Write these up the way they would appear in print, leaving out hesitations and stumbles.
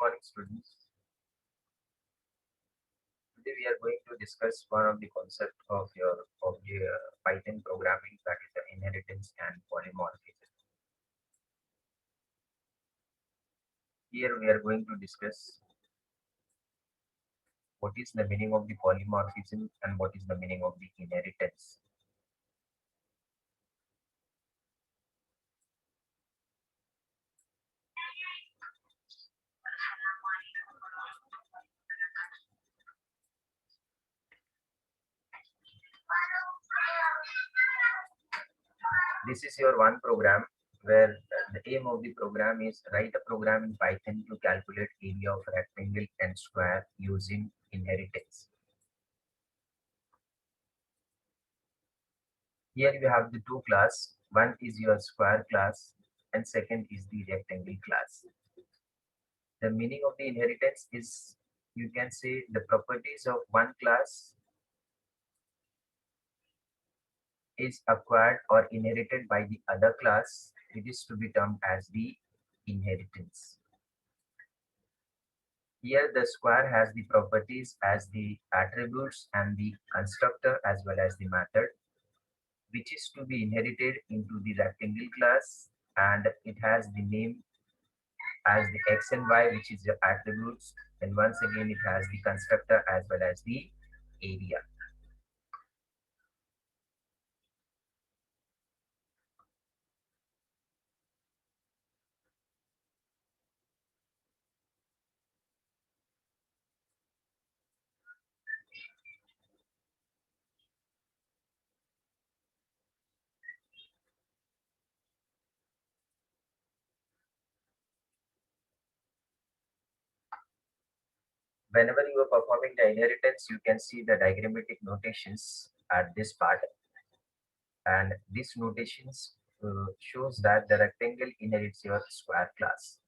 morning, students. Today we are going to discuss one of the concept of the Python programming, that is the inheritance and polymorphism. Here we are going to discuss what is the meaning of the polymorphism and what is the meaning of the inheritance. This is your one program where the aim of the program is write a program in Python to calculate area of rectangle and square using inheritance. Here you have the two class. One is your square class and second is the rectangle class. The meaning of the inheritance is, you can say, the properties of one class is acquired or inherited by the other class. It is to be termed as the inheritance. Here the square has the properties as the attributes and the constructor as well as the method, which is to be inherited into the rectangle class, and it has the name as the x and y, which is the attributes, and once again it has the constructor as well as the area. Whenever you are performing the inheritance, you can see the diagrammatic notations at this part, and these notations shows that the rectangle inherits your square class,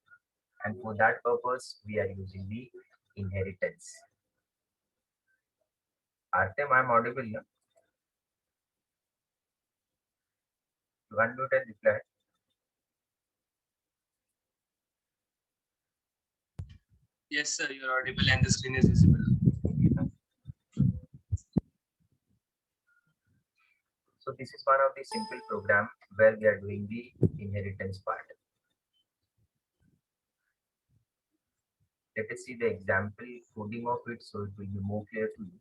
and for that purpose we are using the inheritance. Artem, I am audible now? You unmute and reply. Yes, sir, you are audible and the screen is visible. So this is one of the simple program where we are doing the inheritance part. Let us see the example coding of it so it will be more clear to you.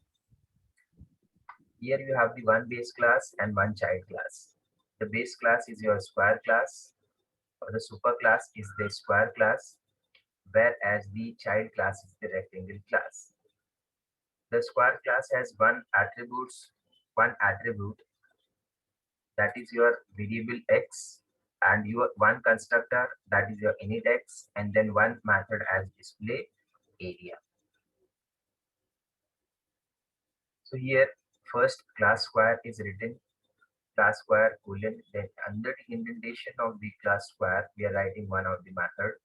Here you have the one base class and one child class. The base class is your square class, or the super class is the square class, whereas the child class is the rectangle class. The square class has one attribute, that is your variable x, and your one constructor, that is your init x, and then one method as display area. So here first class square is written, class square colon, then under the indentation of the class square we are writing one of the method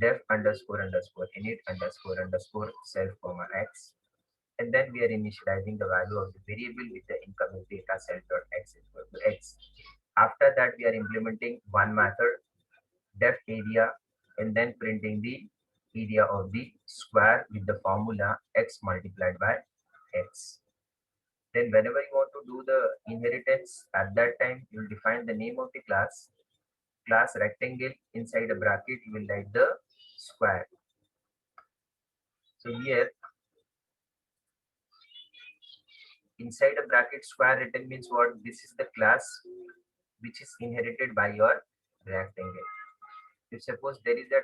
def underscore underscore init underscore underscore self comma x, and then we are initializing the value of the variable with the incoming data self dot x equal to x. After that we are implementing one method def area, and then printing the area of the square with the formula x multiplied by x. Then whenever you want to do the inheritance, at that time you will define the name of the class rectangle, inside a bracket you will write the square. So here inside a bracket square written means what? This is the class which is inherited by your rectangle. If suppose there is a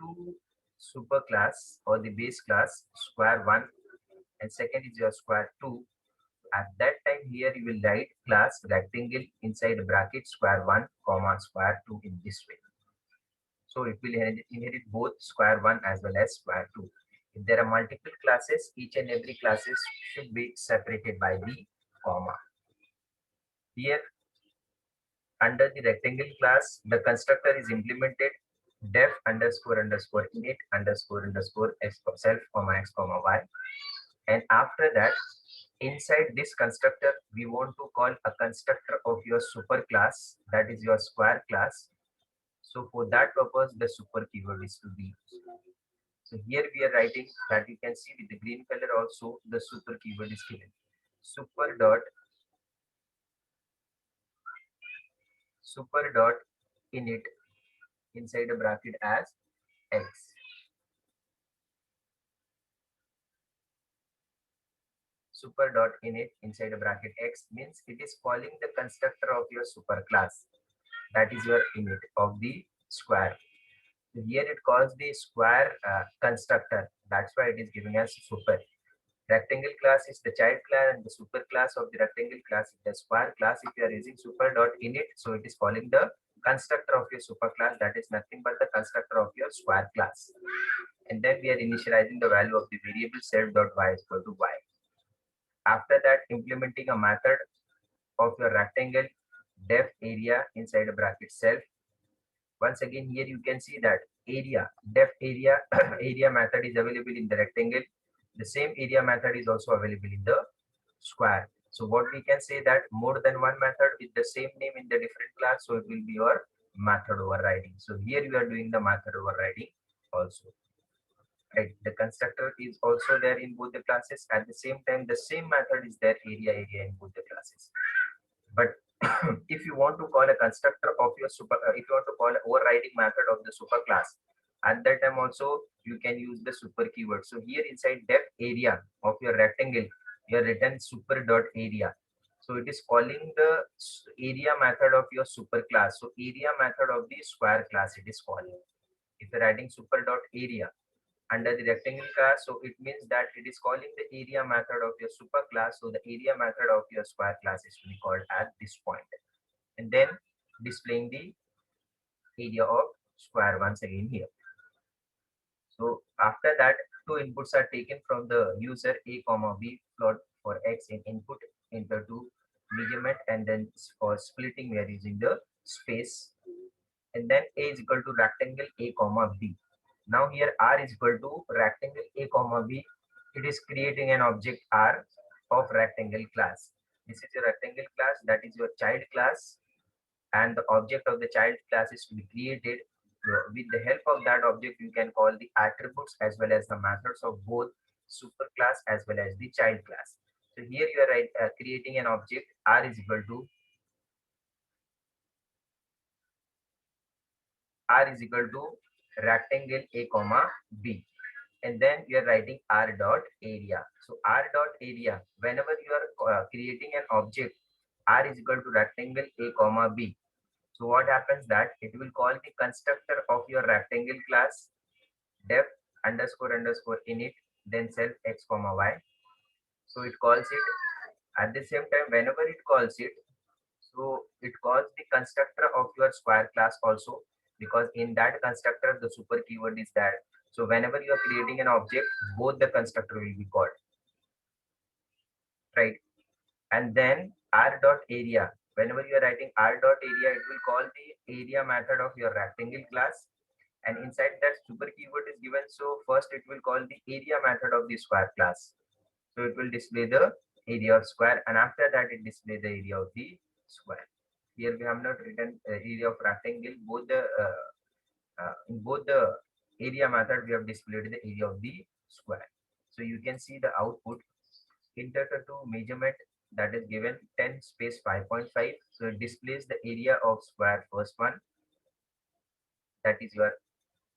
two super class or the base class square 1 and second is your square 2, at that time here you will write class rectangle inside bracket square 1 comma square 2 in this way. So it will inherit both square 1 as well as square 2. If there are multiple classes, each and every classes should be separated by the comma. Here under the rectangle class, the constructor is implemented def underscore underscore init underscore underscore self comma x comma y, and after that inside this constructor we want to call a constructor of your super class, that is your square class. So for that purpose the super keyword is to be used. So So here we are writing that you can see with the green color also the super keyword is given. Super dot init inside a bracket as x. Super.init inside a bracket x means it is calling the constructor of your super class. That is your init of the square. So here it calls the square constructor. That's why it is giving us super. Rectangle class is the child class and the super class of the rectangle class is the square class. If you are using super.init, so it is calling the constructor of your super class. That is nothing but the constructor of your square class. And then we are initializing the value of the variable self.y is equal to y. After that, implementing a method of your rectangle def area inside a bracket self. Once again, here you can see that area, def area, area method is available in the rectangle. The same area method is also available in the square. So what we can say that more than one method with the same name in the different class, so it will be your method overriding. So here you are doing the method overriding also. Right, the constructor is also there in both the classes. At the same time, the same method is there area in both the classes. But if you want to call a constructor of your super, if you want to call an overriding method of the super class, at that time also you can use the super keyword. So here inside def area of your rectangle, you have written super dot area. So it is calling the area method of your super class. So area method of the square class it is calling. If you're writing super dot area under the rectangle class, so it means that it is calling the area method of your super class. So the area method of your square class is to be called at this point, and then displaying the area of square once again here. So after that, two inputs are taken from the user a comma b plot for x in input enter to measurement, and then for splitting we are using the space, and then a is equal to rectangle a comma b. Now here r is equal to rectangle a comma b. It is creating an object r of rectangle class. This is your rectangle class, that is your child class, and the object of the child class is to be created. With the help of that object, you can call the attributes as well as the methods of both super class as well as the child class. So here you are creating an object r is equal to rectangle a comma b, and then we are writing r dot area. So r dot area, whenever you are creating an object r is equal to rectangle a comma b, so what happens that it will call the constructor of your rectangle class def underscore underscore init then self x comma y. So it calls it at the same time. Whenever it calls it, so it calls the constructor of your square class also, because in that constructor the super keyword is that. So whenever you are creating an object, both the constructor will be called, right? And then r dot area, whenever you are writing r dot area, it will call the area method of your rectangle class, and inside that super keyword is given. So first it will call the area method of the square class, so it will display the area of square, and after that it display the area of the square. Here we have not written area of rectangle. Both the in both the area method we have displayed the area of the square. So you can see the output enter to measurement, that is given 10 space 5.5. So it displays the area of square first one, that is your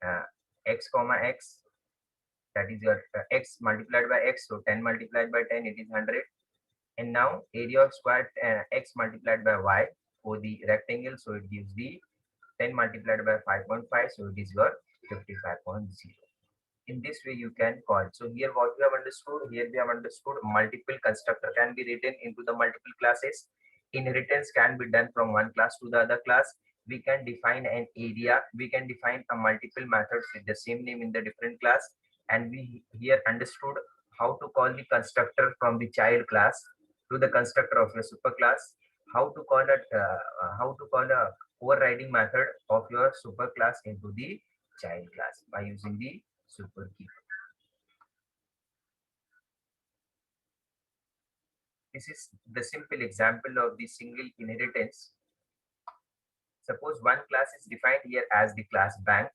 uh, x comma x, that is your x multiplied by x. So 10 multiplied by 10 it is 100. And now area of square x multiplied by y for the rectangle, so it gives the 10 multiplied by 5.5, so it is your 55.0. In this way you can call. So here what we have understood, here we have understood multiple constructor can be written into the multiple classes. Inheritance can be done from one class to the other class. We can define an area, we can define a multiple methods with the same name in the different class, and we here understood how to call the constructor from the child class to the constructor of a super class, how to call it a overriding method of your super class into the child class by using the super key. This is the simple example of the single inheritance. Suppose one class is defined here as the class bank.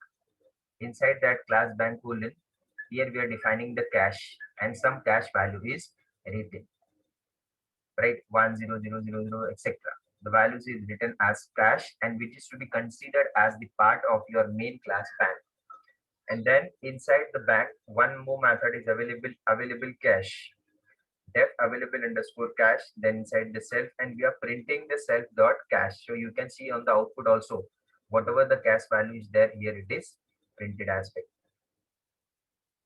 Inside that class bank colon, Here we are defining the cash and some cash value is written, right? 10000, etc. The values is written as cash and which is to be considered as the part of your main class bank. And then inside the bank, one more method is available cash, def available underscore cash, then inside the self, and we are printing the self dot cash. So you can see on the output also, whatever the cash value is there, here it is printed as well.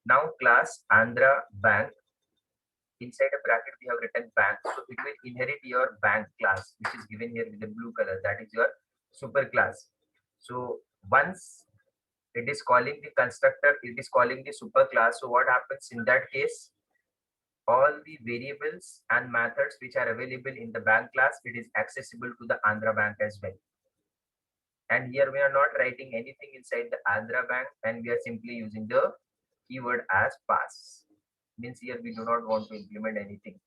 Now class Andhra Bank, inside a bracket we have written bank, so it will inherit your bank class, which is given here with the blue color, that is your super class. So once it is calling the constructor, it is calling the super class. So what happens in that case? All the variables and methods which are available in the bank class, it is accessible to the Andhra Bank as well. And here we are not writing anything inside the Andhra Bank, and we are simply using the keyword as pass. Means here we do not want to implement anything,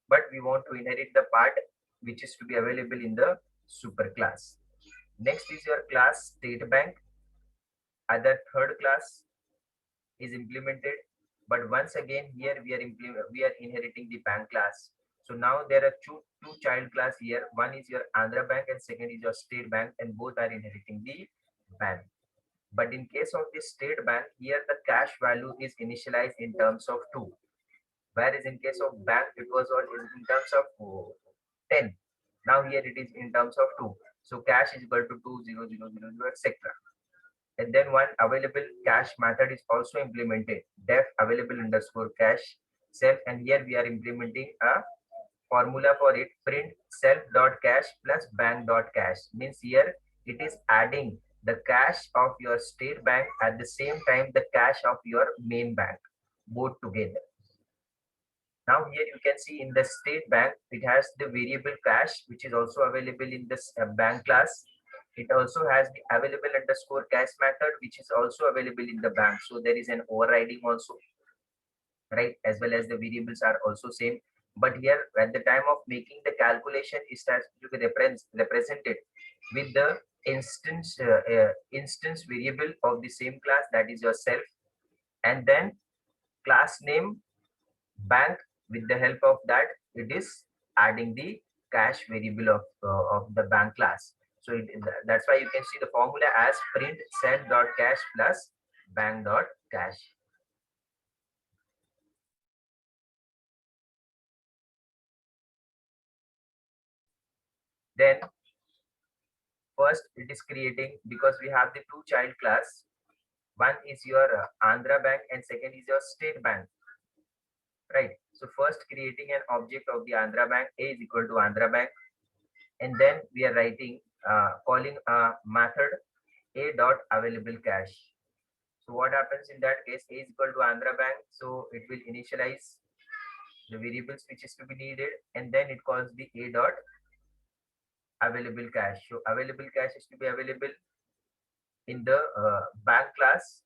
but we want to inherit the part which is to be available in the super class. Next is your class State Bank. Other third class is implemented, but once again here we are inheriting the bank class. So now there are two child class here. One is your Andhra Bank and second is your State Bank, and both are inheriting the bank. But in case of the State Bank, here the cash value is initialized in terms of 2, whereas in case of bank it was all in terms of 10. Now here it is in terms of 2. So cash is equal to 20000, etc. And then one available cash method is also implemented, def available underscore cash self, and here we are implementing a formula for it, print self dot cash plus bank dot cash. Means here it is adding the cash of your State Bank at the same time the cash of your main bank, both together. Now here you can see in the State Bank, it has the variable cash, which is also available in this bank class. It also has the available underscore cash method, which is also available in the bank. So there is an overriding also, right? As well as the variables are also same. But here at the time of making the calculation, it has to be represented with the instance variable of the same class, that is yourself, and then class name bank. With the help of that, it is adding the cash variable of the bank class. So that's why you can see the formula as print self dot cash plus bank dot cash. Then first it is creating, because we have the two child class. One is your Andhra Bank and second is your State Bank, right? So first creating an object of the Andhra Bank, A is equal to Andhra Bank, and then we are writing calling a method A dot available cash. So what happens in that case? A is equal to Andhra Bank, so it will initialize the variables which is to be needed, and then it calls the A dot available cash. So available cash is to be available in the bank class.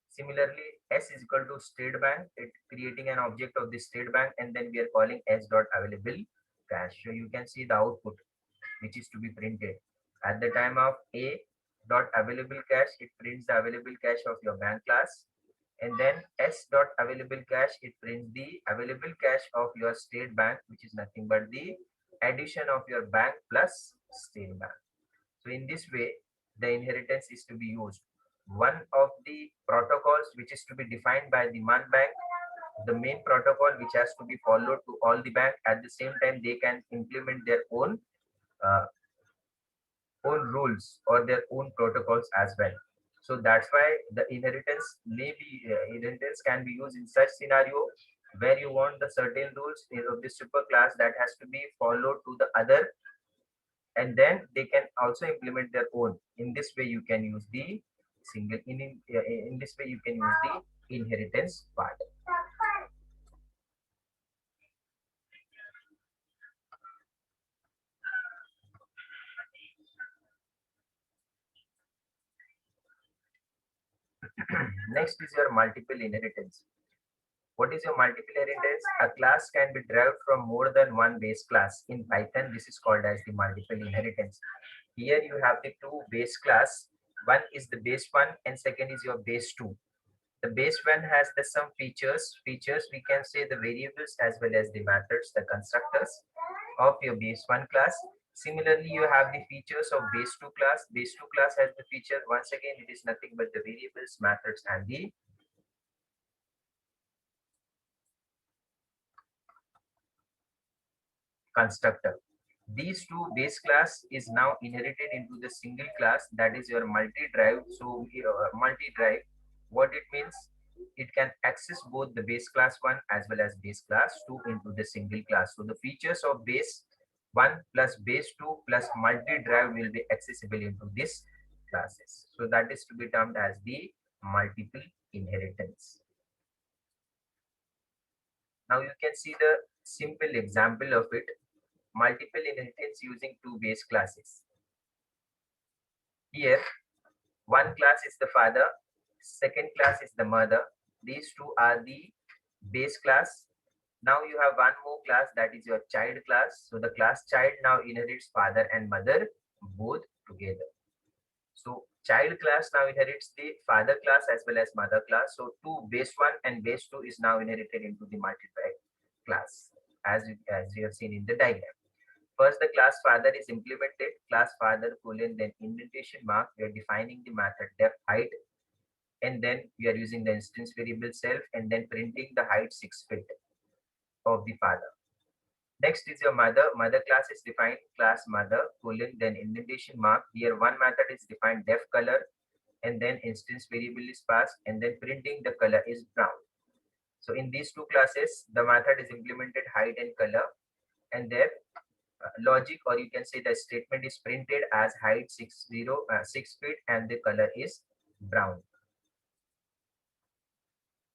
Similarly, S is equal to State Bank, it creating an object of the State Bank, and then we are calling S dot available cash. So you can see the output which is to be printed. At the time of A dot available cash, it prints the available cash of your bank class, and then S dot available cash, it prints the available cash of your State Bank, which is nothing but the addition of your bank plus State Bank. So in this way, the inheritance is to be used. One of the protocols which is to be defined by the MAN Bank, the main protocol which has to be followed to all the bank. At the same time, they can implement their own rules or their own protocols as well. So that's why the inheritance can be used in such scenario where you want the certain rules of the super class that has to be followed to the other, and then they can also implement their own. In this way you can use the in this way you can use the inheritance part. Next is your multiple inheritance. What is your multiple inheritance? A class can be derived from more than one base class. In Python, this is called as the multiple inheritance. Here you have the two base class. One is the base one and second is your base two. The base one has the some features. Features we can say the variables as well as the methods, the constructors of your base one class. Similarly, you have the features of base two class. Base two class has the feature. Once again, it is nothing but the variables, methods, and the constructor. These two base class is now inherited into the single class, that is your multi-drive. So multi-drive, what it means, it can access both the base class 1 as well as base class 2 into the single class. So the features of base 1 plus base 2 plus multi-drive will be accessible into this classes. So that is to be termed as the multiple inheritance. Now you can see the simple example of it. Multiple inheritance using two base classes. Here, one class is the father, second class is the mother. These two are the base class. Now you have one more class, that is your child class. So the class child now inherits father and mother both together. So child class now inherits the father class as well as mother class. So two base 1 and base 2 is now inherited into the multiplied class as you have seen in the diagram. First, the class father is implemented. Class father colon, then indentation mark. We are defining the method depth height, and then we are using the instance variable self, and then printing the height 6 feet of the father. Next is your mother. Mother class is defined. Class mother colon, then indentation mark. Here one method is defined def color, and then instance variable is passed, and then printing the color is brown. So in these two classes, the method is implemented height and color, and their logic, or you can say the statement is printed as height 6 feet and the color is brown.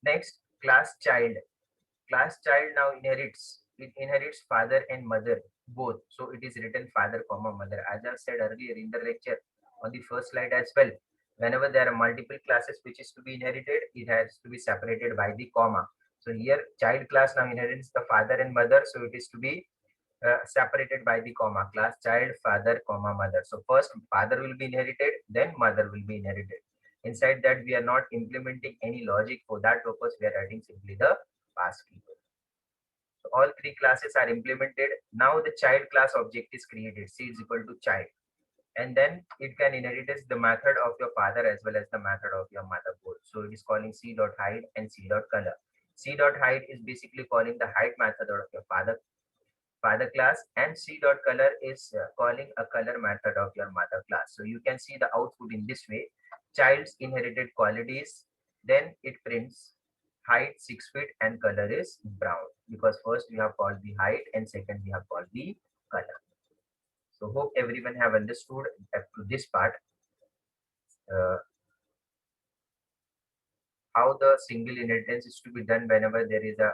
Next, class child. Class child now inherits father and mother both. So it is written father comma mother. As I said earlier in the lecture on the first slide as well, whenever there are multiple classes which is to be inherited, it has to be separated by the comma. So here child class now inherits the father and mother, so it is to be separated by the comma. Class child father comma mother. So first father will be inherited, then mother will be inherited. Inside that we are not implementing any logic. For that purpose we are adding simply the pass keyword. So all three classes are implemented. Now the child class object is created. C is equal to child, and then it can inherit the method of your father as well as the method of your mother both. So it is calling c dot height and c dot color. C dot height is basically calling the height method of your father class, and c dot color is calling a color method of your mother class. So you can see the output in this way. Child's inherited qualities, then it prints height 6 feet and color is brown, because first we have called the height and second we have called the color. So hope everyone have understood up to this part uh, how the single inheritance is to be done whenever there is a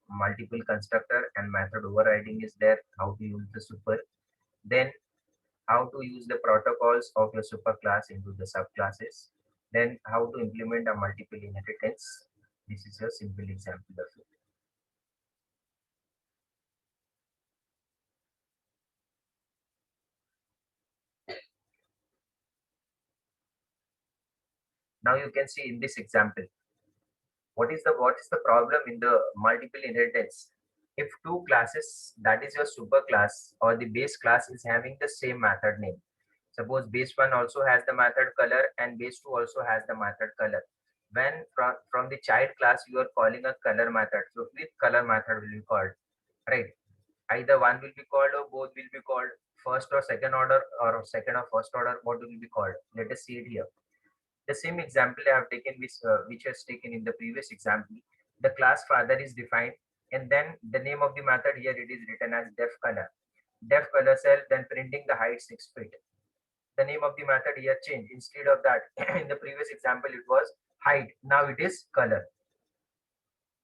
multiple constructor and method overriding is there, how to use the super, then how to use the protocols of your superclass into the subclasses, then how to implement a multiple inheritance. This is a simple example of it. Now you can see in this example, what is the problem in the multiple inheritance? If two classes, that is your superclass or the base class, is having the same method name. Suppose base 1 also has the method color and base 2 also has the method color. When from the child class you are calling a color method, so which color method will be called, right? Either one will be called or both will be called. First or second order, or second or first order, what will be called? Let us see it here. The same example I have taken, which was taken in the previous example. The class father is defined, and then the name of the method here, it is written as def color. Def color cell, then printing the height 6 feet. The name of the method here changed. Instead of that, in the previous example, it was height. Now it is color.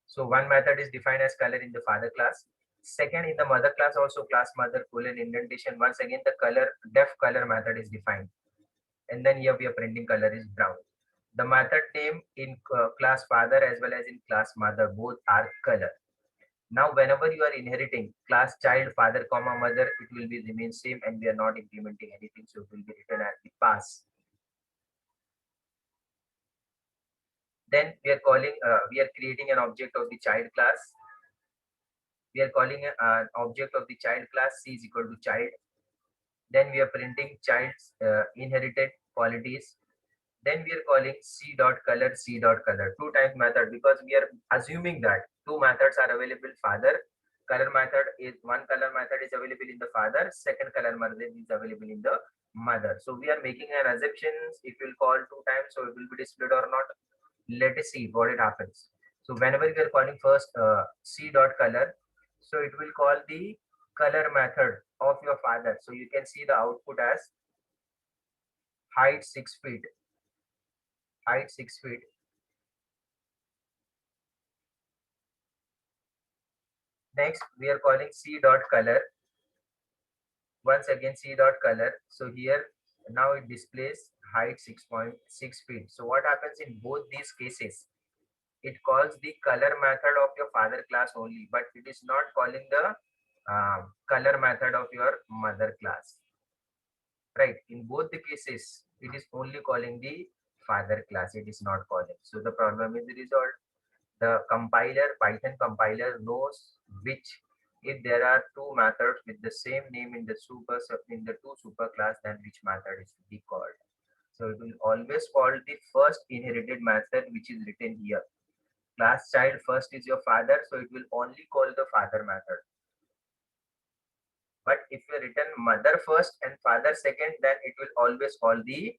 So one method is defined as color in the father class. Second, in the mother class also, class mother colon indentation. Once again, the color def color method is defined, and then here we are printing color is brown. The method name in class father as well as in class mother both are color. Now whenever you are inheriting class child father comma mother, it will be remain same, and we are not implementing anything, so it will be written as the pass. Then we are calling, we are creating an object of the child class. We are calling an object of the child class c is equal to child. Then we are printing child's inherited qualities. Then we are calling c dot color, c dot color, two times method, because we are assuming that two methods are available. Father color method is one, color method is available in the father, second color method is available in the mother. So we are making an assumptions. If we'll call two times, so it will be displayed or not. Let us see what it happens. So whenever we are calling first c dot color, so it will call the color method of your father. So you can see the output as height 6 feet, height 6 feet. Next we are calling c dot color. Once again c dot color. So here now it displays height 6.6 feet. So what happens in both these cases? It calls the color method of your father class only, but it is not calling the color method of your mother class. Right? In both the cases, it is only calling the father class. It is not calling. So the problem is resolved. The compiler, Python compiler knows which, if there are two methods with the same name in the two superclass, then which method is to be called. So it will always call the first inherited method which is written here. Class child first is your father, so it will only call the father method. But if you written mother first and father second, then it will always call the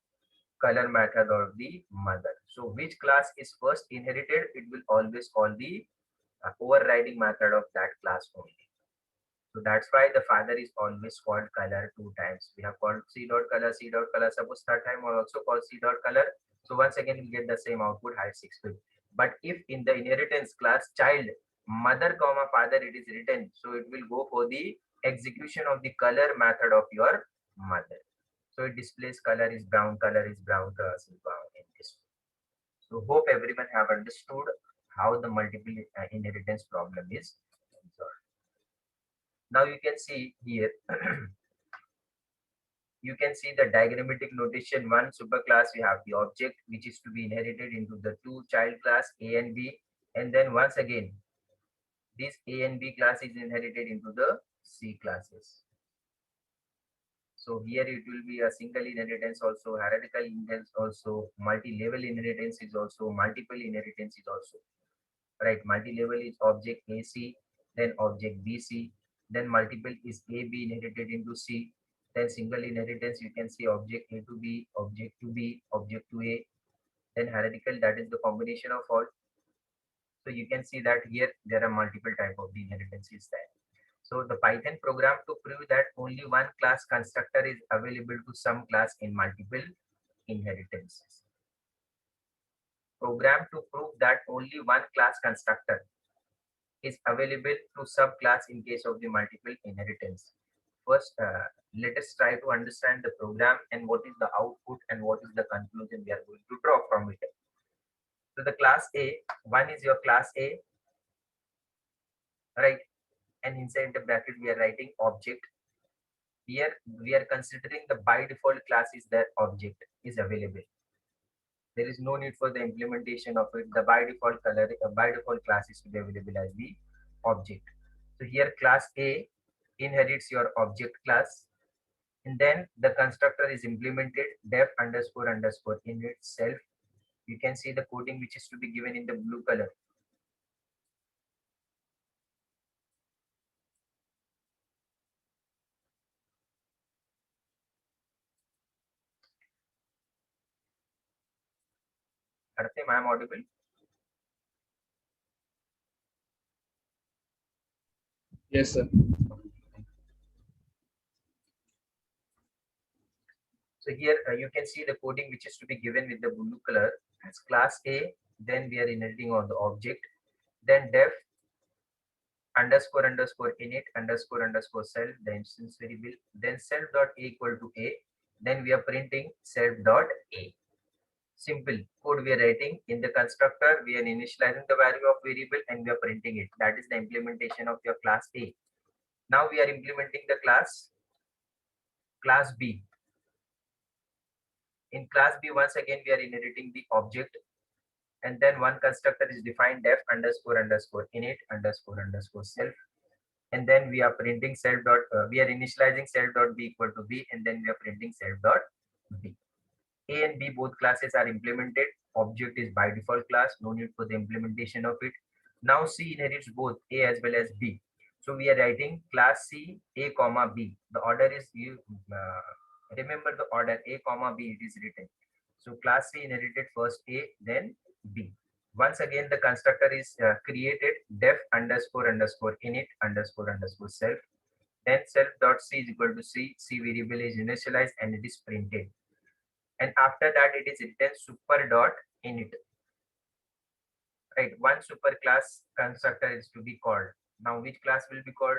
color method of the mother. So which class is first inherited, it will always call the overriding method of that class only. So that's why the father is always called color two times. We have called c dot color, c dot color. Suppose third time we also call c dot color. So once again we get the same output, height 6 feet. But if in the inheritance class child mother comma father it is written, so it will go for the execution of the color method of your mother. So it displays color is brown, color is brown, color is brown in this. So hope everyone have understood how the multiple inheritance problem is solved. Now you can see here, you can see the diagrammatic notation. One superclass, we have the object which is to be inherited into the two child class A and B. And then once again, this A and B class is inherited into the C classes. So here it will be a single inheritance also, hierarchical inheritance also, multi-level inheritance is also, multiple inheritance is also. Right, multi-level is object AC, then object BC, then multiple is AB inherited into C, then single inheritance you can see object A to B, object to B, object to A, then hierarchical, that is the combination of all. So you can see that here there are multiple type of the inheritances there. So the Python program to prove that only one class constructor is available to some class in multiple inheritances. Program to prove that only one class constructor is available to subclass in case of the multiple inheritance. First, let us try to understand the program and what is the output and what is the conclusion we are going to draw from it. So the class A, one is your class A, right? And inside the bracket we are writing object. Here we are considering the by default class is that object is available. There is no need for the implementation of it. The by default color, by default class is to be available as the object. So here class A inherits your object class, and then the constructor is implemented def underscore underscore in itself. You can see the coding which is to be given in the blue color. Artem, I am audible? Yes, sir. So here you can see the coding which is to be given with the blue color as class A. Then we are inheriting on the object. Then def underscore underscore init underscore underscore self, the instance variable. Then self dot a equal to A. Then we are printing self dot A. Simple code we are writing in the constructor. We are initializing the value of variable and we are printing it. That is the implementation of your class A. Now we are implementing the class B. In class B, once again, we are inheriting the object. And then one constructor is defined def underscore underscore init underscore underscore self. And then we are printing self dot, we are initializing self dot b equal to b, and then we are printing self dot b. A and B both classes are implemented. Object is by default class, no need for the implementation of it. Now C inherits both A as well as B. So we are writing class C A comma B. The order is, you remember the order A comma B, it is written. So class C inherited first A, then B. Once again, the constructor is created def underscore underscore init underscore underscore self. Then self dot C is equal to C. C variable is initialized and it is printed. And after that, it is written super dot init. Right, one super class constructor is to be called. Now which class will be called?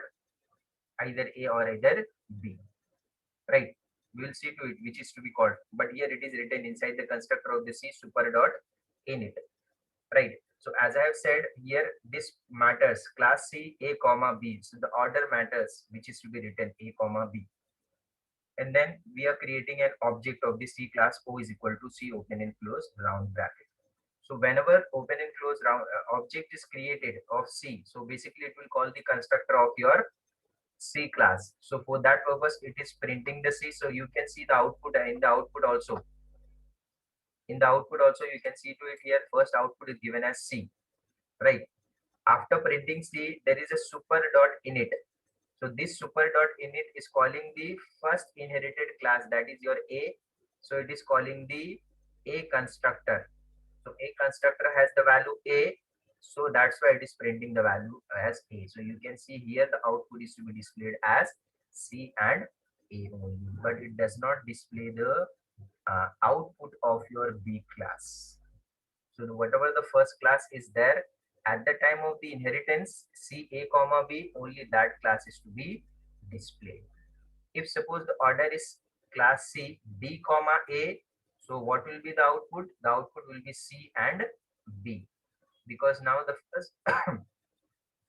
Either A or either B. Right, we will see to it which is to be called, but here it is written inside the constructor of the C super dot init. Right, so as I have said here, this matters class C A comma B. So the order matters which is to be written A comma B. And then we are creating an object of the C class O is equal to C open and close round bracket. So whenever open and close round object is created of C, so basically it will call the constructor of your C class. So for that purpose, it is printing the C. So you can see the output in the output also. In the output also, you can see to it here, first output is given as C, right? After printing C, there is a super dot init. So this super dot init is calling the first inherited class, that is your A. So it is calling the A constructor. So A constructor has the value A. So that's why it is printing the value as A. So you can see here the output is to be displayed as C and A only, but it does not display the output of your B class. So whatever the first class is there, at the time of the inheritance, C A comma B, only that class is to be displayed. If suppose the order is class C B comma A, so what will be the output? The output will be C and B, because now the first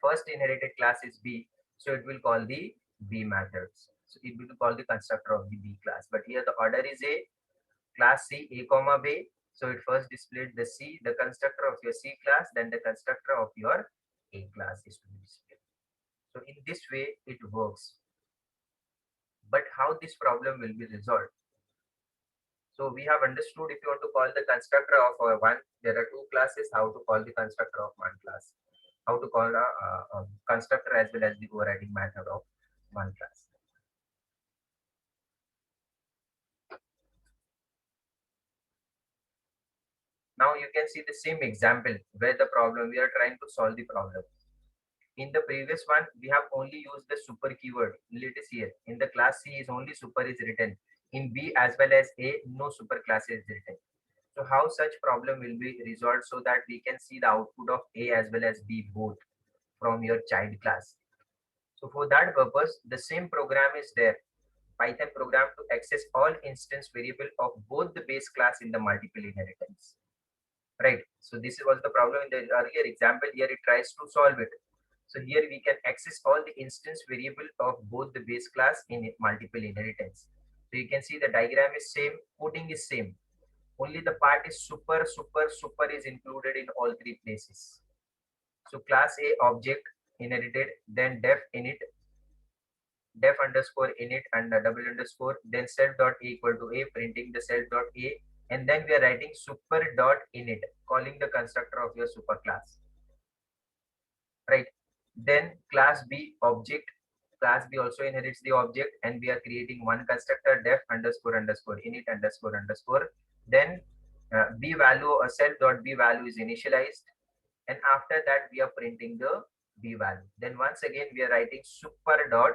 first inherited class is B, so it will call the B methods. So it will call the constructor of the B class. But here the order is A, class C A comma B. So it first displayed the C, the constructor of your C class, then the constructor of your A class is to be displayed. So in this way it works. But how this problem will be resolved? So we have understood if you want to call the constructor of one, there are two classes, how to call the constructor of one class, how to call a constructor as well as the overriding method of one class. Now you can see the same example where the problem, we are trying to solve the problem. In the previous one, we have only used the super keyword. Let us here. In the class C is only super is written. In B as well as A, no super class is written. So how such problem will be resolved so that we can see the output of A as well as B both from your child class. So for that purpose, the same program is there. Python program to access all instance variable of both the base class in the multiple inheritance. Right. So this was the problem in the earlier example. Here it tries to solve it. So here we can access all the instance variable of both the base class in multiple inheritance. So you can see the diagram is same, coding is same. Only the part is super is included in all three places. So class A object inherited, then def init, def underscore init and double underscore, then self dot A equal to A, printing the self dot A, and then we are writing super dot init, calling the constructor of your super class. Right. Then class B object, class B also inherits the object, and we are creating one constructor def underscore underscore init underscore underscore. Then B value or self dot B value is initialized, and after that we are printing the B value. Then once again we are writing super dot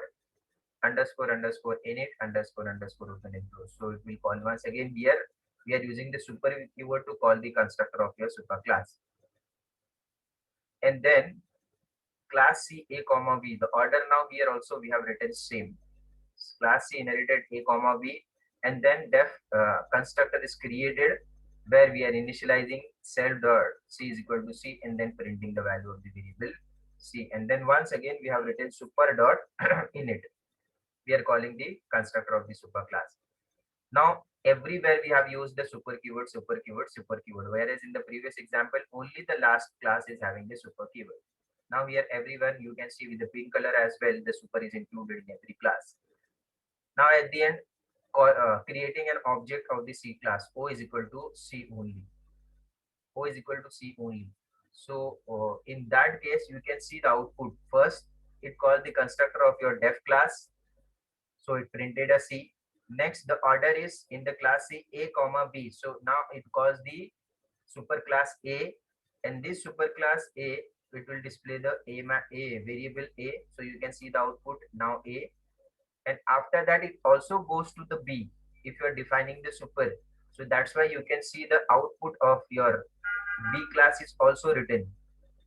underscore underscore init underscore underscore open and close. So it will call once again here we are using the super keyword to call the constructor of your super class. And then class C A comma B, the order now here also we have written same. Class C inherited A comma B, and then def constructor is created where we are initializing self dot C is equal to C, and then printing the value of the variable C. And then once again we have written super dot init. We are calling the constructor of the super class. Now everywhere we have used the super keyword, super keyword, super keyword, whereas in the previous example only the last class is having the super keyword. Now here everyone you can see with the pink color as well, the super is included in every class. Now at the end, creating an object of the C class, O is equal to C only. O is equal to C only. So in that case, you can see the output. First, it called the constructor of your def class. So it printed a C. Next, the order is in the class C, A comma B. So now it calls the super class A, and this super class A, it will display the A variable A. So you can see the output now A, and after that it also goes to the B if you are defining the super. So that's why you can see the output of your B class is also written.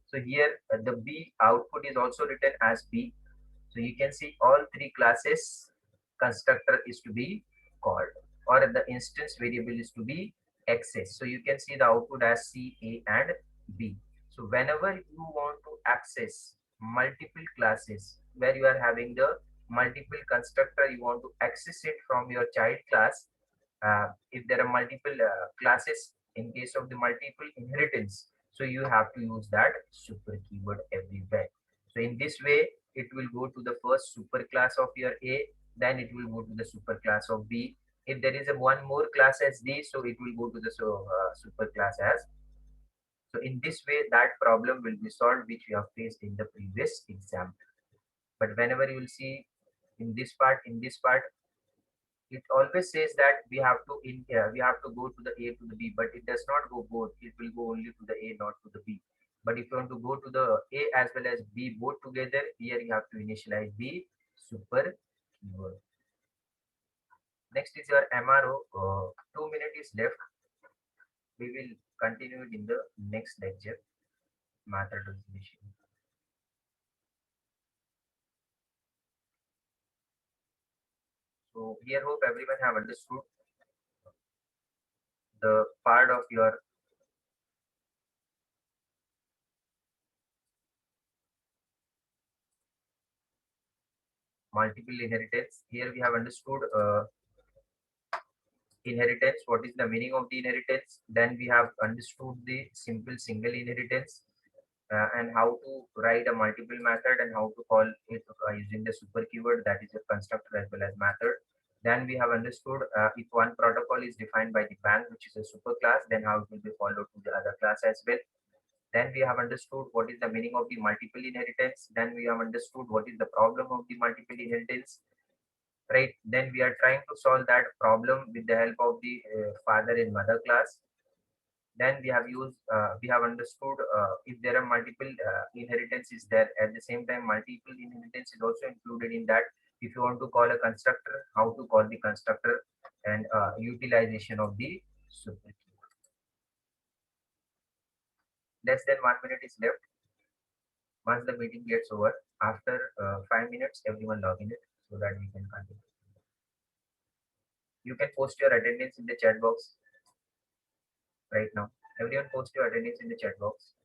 So here the B output is also written as B. So you can see all three classes constructor is to be called, or the instance variable is to be accessed. So you can see the output as C, A and B. So whenever you want to access multiple classes where you are having the multiple constructor, you want to access it from your child class. If there are multiple classes in case of the multiple inheritance, so you have to use that super keyword everywhere. So in this way, it will go to the first super class of your A, then it will go to the super class of B. If there is a one more class as D, so it will go to the super class as. So in this way, that problem will be solved, which we have faced in the previous example. But whenever you will see in this part, it always says that we have to we have to go to the A to the B, but it does not go both. It will go only to the A, not to the B. But if you want to go to the A as well as B both together, here you have to initialize the super keyword. Next is your MRO. 2 minutes is left. We will continue it in the next lecture. Method resolution. So here hope everyone have understood the part of your multiple inheritance. Here we have understood inheritance, what is the meaning of the inheritance. Then we have understood the simple single inheritance, and how to write a multiple method and how to call it using the super keyword, that is a constructor as well as method. Then we have understood if one protocol is defined by the bank, which is a super class, then how it will be followed to the other class as well. Then we have understood what is the meaning of the multiple inheritance. Then we have understood what is the problem of the multiple inheritance, right? Then we are trying to solve that problem with the help of the father and mother class. Then we have understood if there are multiple inheritance is there, at the same time multiple inheritance is also included in that. If you want to call a constructor, how to call the constructor, and utilization of the super key. Less than 1 minute is left. Once the meeting gets over, after 5 minutes, everyone log in it so that we can continue. You can post your attendance in the chat box right now. Everyone post your attendance in the chat box.